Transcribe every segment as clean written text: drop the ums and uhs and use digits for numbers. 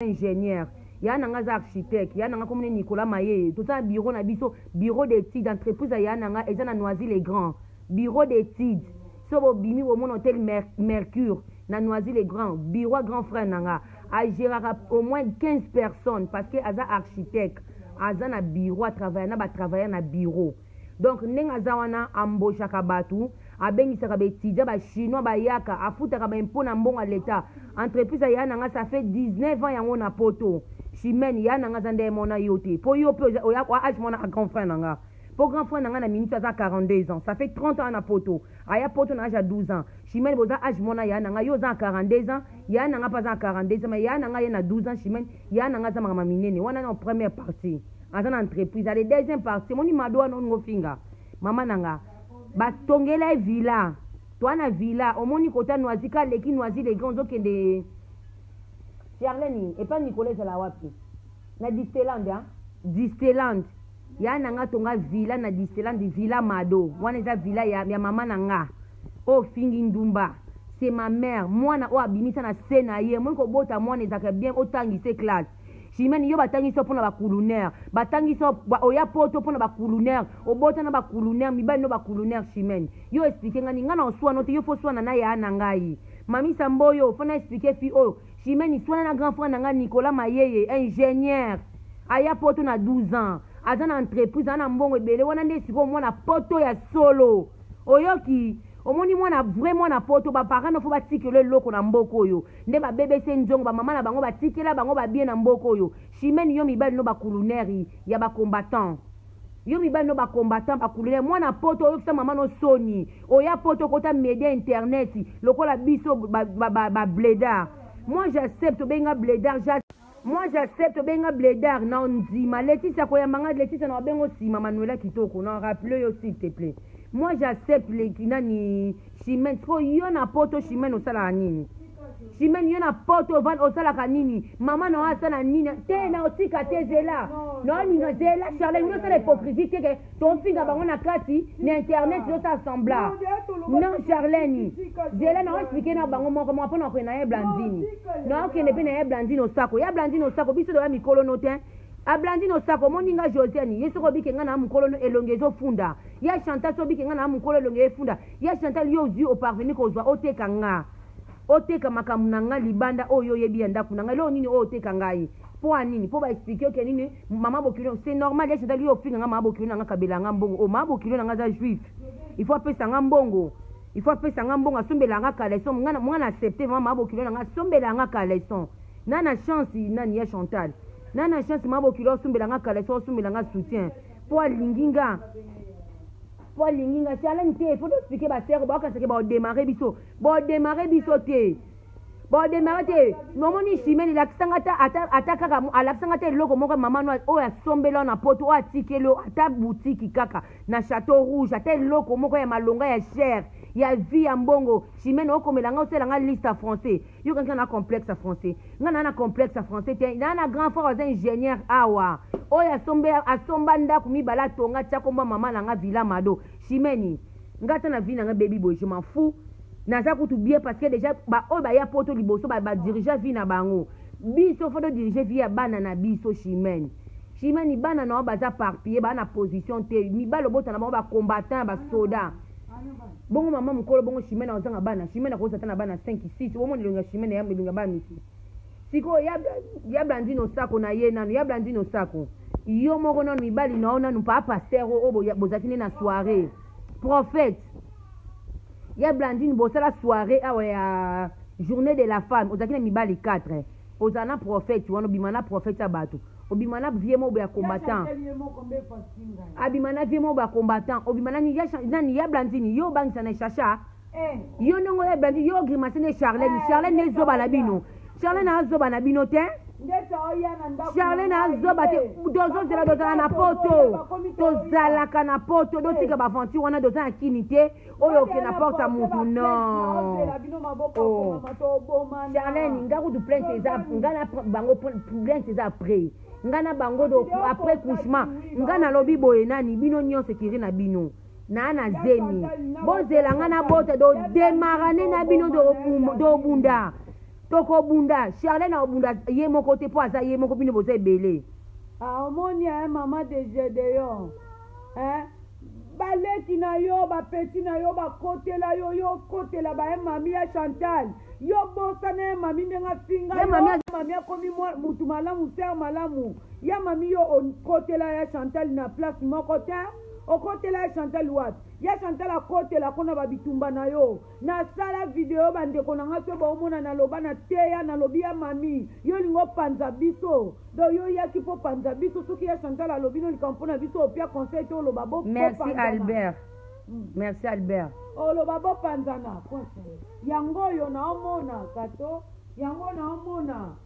ingénieur ya nanga za architecte ya nanga comme Nicolas Maye tout ça bureau na biso bureau d'études d'entreprise ya nanga eza na Noisy-le-Grand bureau d'études so bo bimi au mon hôtel Mercure na Noisy-le-Grand bureau grand frère nanga a gérer au moins 15 personnes parce que aza architecte aza na bureau a travailler na bureau donc nenga za wana amboshaka batu abengisaka betudia ba chinois bayaka afutaka ba impôt na mbongo l'état entreprise ya nanga ça fait 19 ans yango na poto chimene ya nanga za ndé mona yote po yo pe oya age mona grand frère nanga po grand frère nanga na minute za 42 ans ça fait 30 ans na poto aya poto na age 12 ans chimene boza age mona ya nanga yo za 42 ans ya nanga pas za 42 ans mais ya nanga ye na 12 ans chimene ya nanga za mama minene wana na première partie dans entreprise la deuxième partie moni madoa no ngofinga mama nanga batongela villa toi na villa omoni kota Noisy-ka leki Noisy-le-Grand zokende Charlene et pas Nicolas la wapi na Disneyland hein Disneyland ya nanga tonga villa na Disneyland villa mado wana eza villa ya mama nanga o fingi ndumba c'est ma mère mwana o abimisa na sena ye moni ko bota mwana ezaka bien otangise classe chimene yo batangisa pona ba colonaire batangisa oya poto pona ba colonaire obota na ba colonaire mibali no ba colonaire chimene yo expliquer ngani ngana oswa note yo fo swana na ya na ngai mami samboyo fona expliquer fi o chimene swana na grand frère nanga Nicolas Mayeye ingénieur aya poto na 12 ans azana entreprise ana mbongo ebele wana nde siko mwana poto ya solo oyoki omoni mwana vraiment na poto ba parents no fo batikela loko na mboko yo nde ba bébé se nzongo ba mama na bango batikela bango ba bien na mboko yo chimene yo mibali no ba colonaire ya ba combattant yo mibali no ba combattant ba colonaire mwana poto oyo kisa mama no soni oya poto kota média internet lokola biso ba blédard moi j'accepte benga blédard moi j'accepte benga blédard na ndima Laetitia koyambanga Laetitia na bengo sima Manuela kitoko na rappelle yo s'il te plaît moi j'accepte les kinani chimene ko yo na poto chimene osala nini chimene yo na poto van osala kanini mama na osala nini te na otika te zela no ninga zela Charlene yo sala hypocrisie ke ton finga bango na kati na internet yo sa sembla non Charlene zela na expliquer na bango moko mo pona ko na ye blandini no ke ne pe na ye blandini osako ya blandini osako biso do ya mikolo notin ablandini osako moninga Josiane yeso ko bike ngana mukolo elongezo funda ya Chantal so bike ngana mukolo elonge funda ya Chantal yo zi au parvenir ko zwa oteka nga oteka makamuna nga libanda oyo yebi anda kuna nga lo nini oteka ngai po anini po ba expliquer ke nini mama bokilo c'est normal ya Chantal yo finga nga mama bokilo nga kabela nga mbongo o mama bokilo nga za juif il faut apesa nga mbongo il faut apesa nga mbongo asombela nga kaleson mwana accepter mama bokilo nga sombela nga kaleson nana chance nani ya Chantal nana chance mabo kilo sumbela nga kala so sumbela nga soutien po linginga Charlene te faut expliquer ba terre ba ka seke ba démarrer biso te bo démarrer te nomoni chimene l'accent ataka l'accent te loko moko mama no o ya sombela na poto o atikelo ata boutique kaka na Château Rouge ata loko moko ya malonga ya cher ya vie ya mbongo chimene okomela nga osela nga liste français yo kanka na complexe français nga na complexe français te na grand frère aux ingénieur awa oya asomba ndako mibala tonga tchakomba mama na nga villa mado chimene nga ta na vie na nga baby boy je m'en fous naza kutu bien parce que déjà ba o ba ya poto liboso ba diriger vie na bango biso faut diriger vie ya bana na biso chimene bana na baza parpiller ba na position te mibalo bota na ba combattant ba soda bongo mama mukolo bongo chimene ozanga bana chimene ko satana bana 5 6 omo ndilonga chimene ya mbelunga bana miki siko ya blandino sako na ye nanu ya blandino sako yo moko nanu mibali naona nu pa pasteur o bozakine na soirée prophète ya blandine bosala soirée awa ya journée de la femme ozakine mibali 4 ozana prophète wana bimana prophète abato obimana viemo ba combattant abimana viemo ba combattant obimana ni ya blandine yo bangisa na chacha yo ndongo ya blandine yo grimace ne Charlene ne zoba na bino Charlene azoba na bino te Charlene azoba te dozozela na poto tozalaka na poto dotika bafanti wana doza na kini te oyo ke na porta mutu non Charlene nga kutu plainte eza ngana bango plainte eza après ngana bango après couchement ngana lobi boye nani bino nyonso kiri na bino na zemi bozela ngana bota do demarane na bino do bunda toko bunda Charlène a bunda ye mon côté po aza ye mon copine boze belé omoni maman de Gédéon baleki na yo bapeti na yo bakotela yo yo kotela ba mami ya Chantal yo bosana mami ndenga finga yo mami akomi mutu malamu ser malamu ya mami yo kotela ya Chantal na place moko te okotela ya Chantal wat ya Chantal akotela kona babitumba na yo na sala video bandeko na nga pe baomona na loba na teya na lobi ya mami yo lingo panza biso do yo yaki po panza biso soki ya Chantal alobi no likampo na biso opia conseil to loba bo merci Albert merci Albert loba bo panzana yango yo naomona kato yango naomona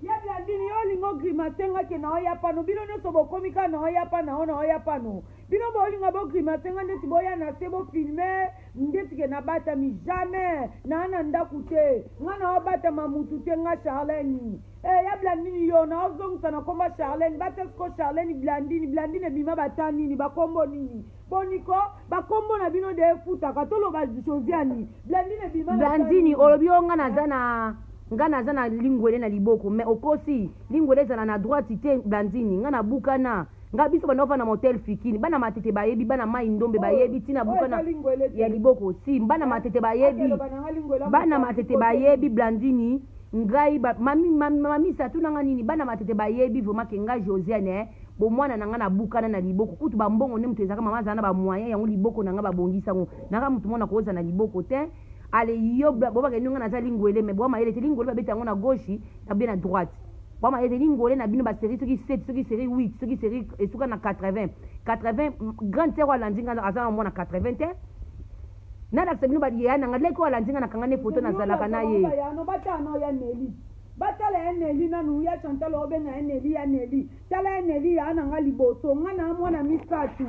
ya blandini yo lingo grimasenga ke na oya pano bino nyonso bokomika na oya pana na oya pano bino bolinga bo grimasenga ndeti boya na se bo filme ndeti ke na batami jamais na ana ndaku te nga na obatama mutu te nga Charlène ya blandini yo na ozongisa na komba Charlène batesko Charlène blandini ebima bata nini bakombo nini boniko bakombo na bino de efutaka toloba Josiane blandini ebima blandini olobi o nga naza na lingwele na liboko mais okosi lingwele ezala na droite te blandini nga na bukana nga biso banova na motel fikini bana matete bayebi bana mai ndombe bayebi tina bukana ya liboko si bana matete bayebi bana matete bayebi blandini ngai mami satu nanga nini bana matete bayebi vraiment ke nga Josiane bomwana nanga na bukana na liboko kutu bambongo ne mutu ezaka mama zana ba moyen yango liboko nanga babongisa ngo nanga mutu mona koza na liboko te ale yo boba ke nunga na za lingwele me boma ele te lingwele babeta ngo na gauche na bien na droite boma ele lingwele na bino ba série soki 7 soki série 8 soki série esuka na 80 grand terre wala ndinga azana mona 80 te na la sebino ba ya na ngale ko wala ndinga na kangane photo na zalaka na ye no batano ya Nelly batala Nelly na nu ya Chantal obe na Nelly ya Nelly tala Nelly ya na ngali boso ngana mwana misatu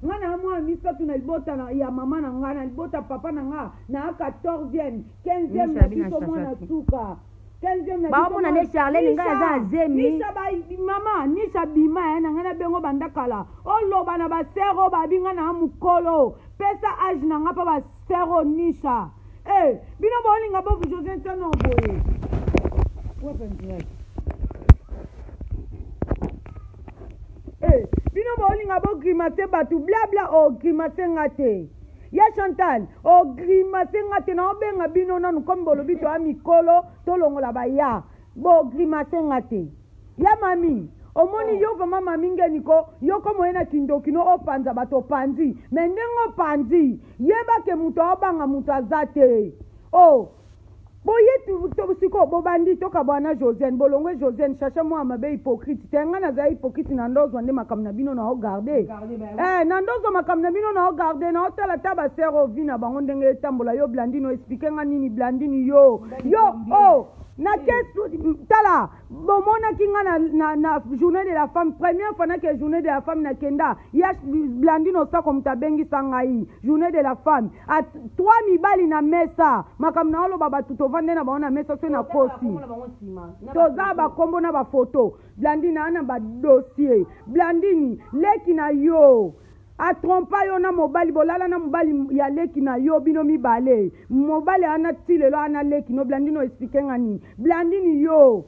ngana mwa misatu na libota na ya mama na ngana libota papa na nga na 14e 15e na biso mwana suka 15e na ba mona ne Charlène nga za azemi nisha ba mama nisha bima na ngana bengo bandakala oloba na ba sero ba binga na mukolo pesa age na nga pa ba sero nisha bino ba olinga bo José Ntano boye bino bolinga bo grimace batu blabla o grimace ngate ya Chantal o grimace ngate na obenga bino nanu comme bolobi to amikolo to longola ba ya bo grimace ngate ya mami omoni yo vama mami ngeniko yo komo ena kindokino opanza bato panzi mendengo panzi yeba ke muto obanga muto azate boye tu siko bobandi toka bwana Josiane bolongwe Josiane chacha moi mabe hypocrite tenga na za hypocrite na ndozo nde makamna bino na regarder na ndozo makamna bino na regarder na otala taba sero vina bango ndenge etambola yo blandino expliquer nga nini blandini yo na kesu tala bomona kinga na journée de la femme première fois na ke journée de la femme na kenda ya blandino sa comme tabengi sangai journée de la femme a 3 mibali na mesa makamna olo baba tutovande na baona mesa so na kosi toza ba kombo na ba photo blandina ana ba dossier blandini leki na yo a trompa yo na mobali bolala na mobali ya leki na yo bino mibale mobali ana tilelo ana leki no blandino expliquer ngani blandini yo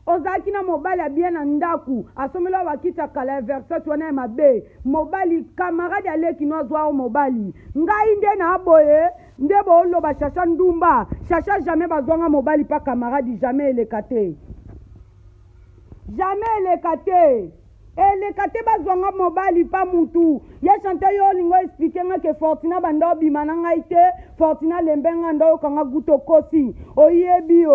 ozaki na mobali abien na ndaku asomela wakita kala verset wana mabe mobali camarade ya leki no azwa mobali ngai nde na aboye nde boloba chacha ndumba chacha jamais bazwanga mobali pa camarade jamais elekate elekate bazwanga mobali pa mutu ya Chantal yo lingo expliquer nga ke Fortina banda obima na ngai te Fortina lembenga ndo kanga guto kosi oyebi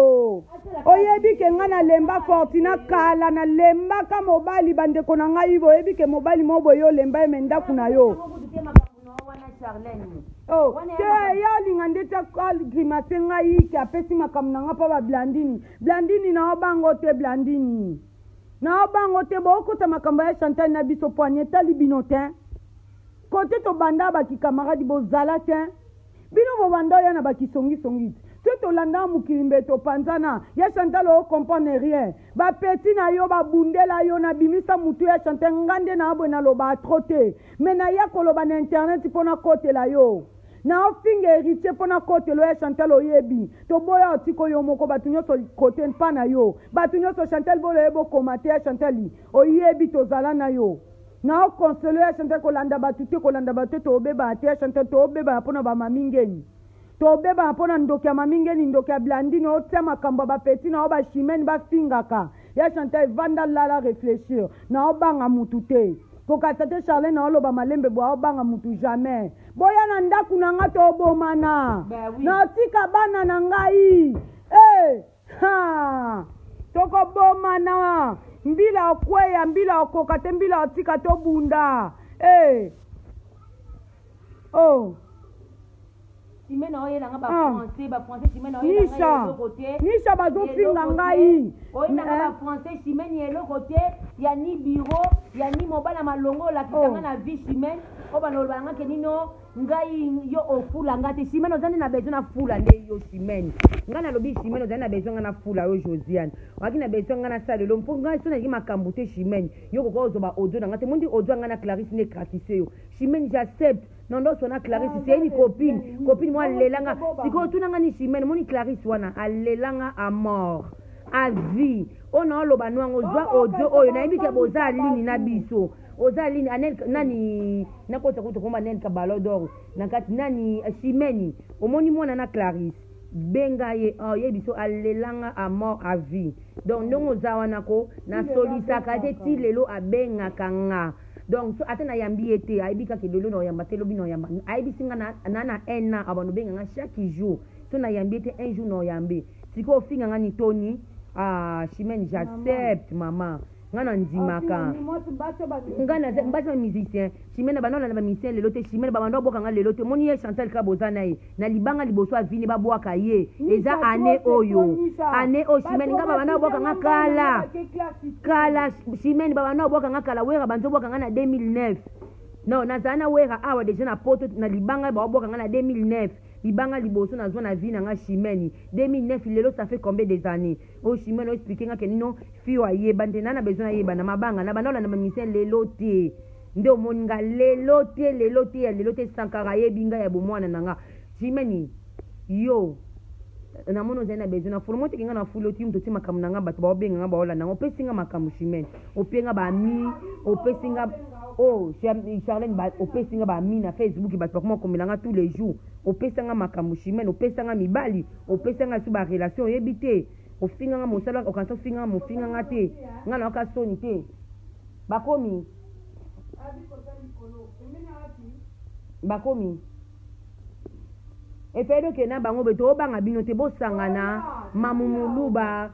ke nga na lemba Fortina kala na lemba ka mobali bandeko na ngai bo oyebi ke mobali mobo yo lemba emenda kuna yo te yo linga ndeta grimace ngai ke apesi makamna nga pa ba blandini na obango te blandini na bango te bokota makambo ya Chantal na biso poignée tali bino te kote to banda baki camarade bozala te bino bo banda ya na baki songi te to landa mukilimbe to panzana ya Chantal o comprendre rien ba petit na yo ba bundela yo na bimisa mutu ya Chantal ngande na abo na loba trote mais na ya koloba na internet pona kote la yo na ofinga héritier mpona kotelo ya Chantal oyebi toboya otiko yo moko bato nyonso kote mpa na yo bato nyonso Chantal bolo yebo komate ya Chantal oyebi tozala na yo na okonselo ya Chantal kolanda bato te kolanda bato te tobeba te ya Chantal tobeba mpona bamamingeni tobeba mpona ndoki ya mamingeni ndoki ya blandine otia makambo ya bapeti na o bashimeni bafingaka ya Chantal evanda lala réfléchir na obanga mutu te kokasa te Charlene na oloba malembe bwa obanga mutu jamais boya na ndaku na nga tobomana na otika bana na ngai tokobomana mbila okweya mbila okoka te mbila otika tobunda nisha bazofinga ngai oyinanga bafrançais chimene eloko te ya ni bureau ya ni mobala malongo olakisanga na vie chimene o balobanga ke nino ngai yo ofula nga te chimene ozali na besoin na fula nde yo chimene ngai nalobi chimene ozali na besoin nga na fula yo Josiane waki na besoin nga na salelo mpo ngai so nalingi makambo te chimene yo koka ozoba audio na nga te mondi audio nga na Clarisse ne kratise yo chimene j'accepte nondo sona Clarisse c'est une copine moi lelanga siko tunanga ni chimene moni Clarisse wana alelanga à mort à vie ona oloba nwango zwa audio oyo nayebi ke boza lini na biso oza lini anel nani nakota kuto komba nel ka ballon d'or nakati nani chimene omoni mwana na Clarisse benga ye ye biso alelanga à mort à vie donc ndongo za wana ko na solisaka te ti lelo abenga kanga donc so ata na yambi ete aibi ka kedolo no yamba te lobi no yamba aibi singa na un an abano benga nga chaque jour so na yambi ete un jour no yambi siko finga nga ni Tony chimene j'accepte maman ngana ndimaka ngana mbasa musicien chimene banona na ba musicien lelo te chimene babando boka nga lelo te moni ye Chantal Kaboza naye na libanga liboso avini babwaka ye eza ane oyo chimene nga babando boka nga kala chimene babando boka nga kala wera banzo boka nga na 2009 non nazana wera awa deja na poto na libanga baboka nga na 2009 libanga liboso na zona vie na nga chimene 2009 lelo ça fait combien des années chimene expliquer nga kenino fio ayeba nte na besoin ayeba na mabanga na banola na misien lelo te nde omoni nga lelo te sankara yebi nga ya bomwana na nga chimene yo na mono zena besoin na fulu mote kinga na fulu ti mto ti makamu na nga bato baobenga nga baola na opesi nga makamu chimene openga ba mi opesi nga Charlene opesi nga ba mi na Facebook bato bakoma komela nga tous les jours opesa nga makamu chimene opesa nga mibali opesa nga su ba relation yebi te ofinga nga mosala okanso finga nga mofinga nga te nga na oka soni te bakomi efedo ke na bango beto obanga bino te bosangana mamumuluba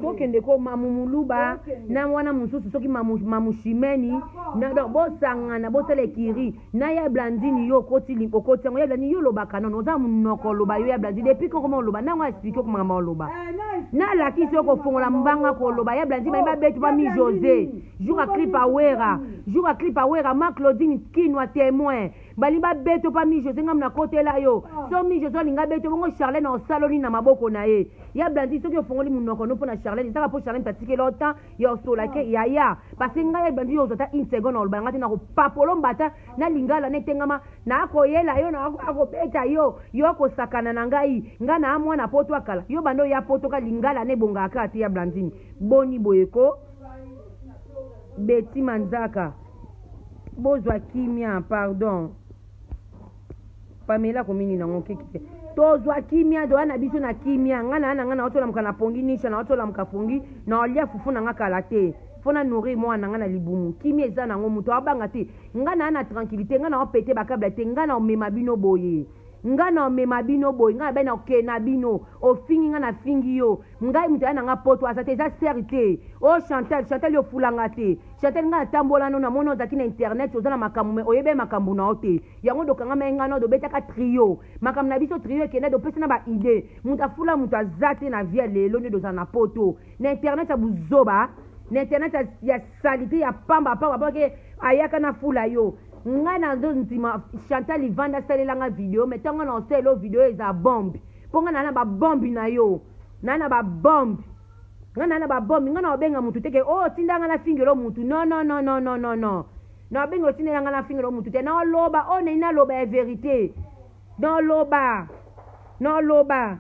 tokende ko mamumuluba na wana mususu soki mamushimeni na bosangana bosala ekiri na ya blandini yo okoti yango ya blandini yo lobaka nono oza monoko loba yo ya blandini depuis kokoma oloba nango explike okomaka oloba na lakisi yo kofongola mbanga koloba ya blandini bayeba betu ba mi José jour a clip awera ma Claudine kinwa témoin bali ba beto pa mi José ngam na kotela yo so mi José linga beto bongo Charlene osaloni na maboko na ye ya blandini soki ofongoli monoko no pona Charlene ezaka po Charlene tatike lota yo sola ke yaya parce que ngai ya blandini yo zota une seconde oloba ngati na ko papolo mbata na lingala netengama na akoyela yo na akobeta yo kosakana na ngai nga na mwana poto akala yo bando ya poto ka lingala ne bonga akati ya blandini boni boyeko Betty Manzaka bozwa kimia pardon Pamela komini na ngokeke tozwa kimia do na biso na kimia ngana na otola mkana pongi nisha na otola mkapongi na olia fufu na ngaka late fona nourrir mwana nga na libumu kimia eza nango muto abanga te ngana na tranquillité ngana opete bakabla te ngana omema bino boye ngana omema bino boye ngana bena okena bino ofingi ngana fingi yo ngai muto yana nga poto asate eza serité Chantal yo fulanga te Chantal nga tambola no na mono zaki na internet ozana makambu oyebe makambu na ote yango dokanga menga no do betaka trio makambu na biso trio ekenda do pesa na ba idée muto afula muto azate na vie lelo ne dozana na poto na internet ya buzoba na internet ya salite ya pamba ke ayaka na fula yo nga na ndo ntima Chantal ivanda salelanga video metonga na oselo video eza bombe ponga na ba bombe na yo na ba bombe nga na ba bombe nga na obenga mutu teke tindanga na fingelo mutu no na bengi otinela nga na fingelo mutu te na loba o na ina loba ya vérité na loba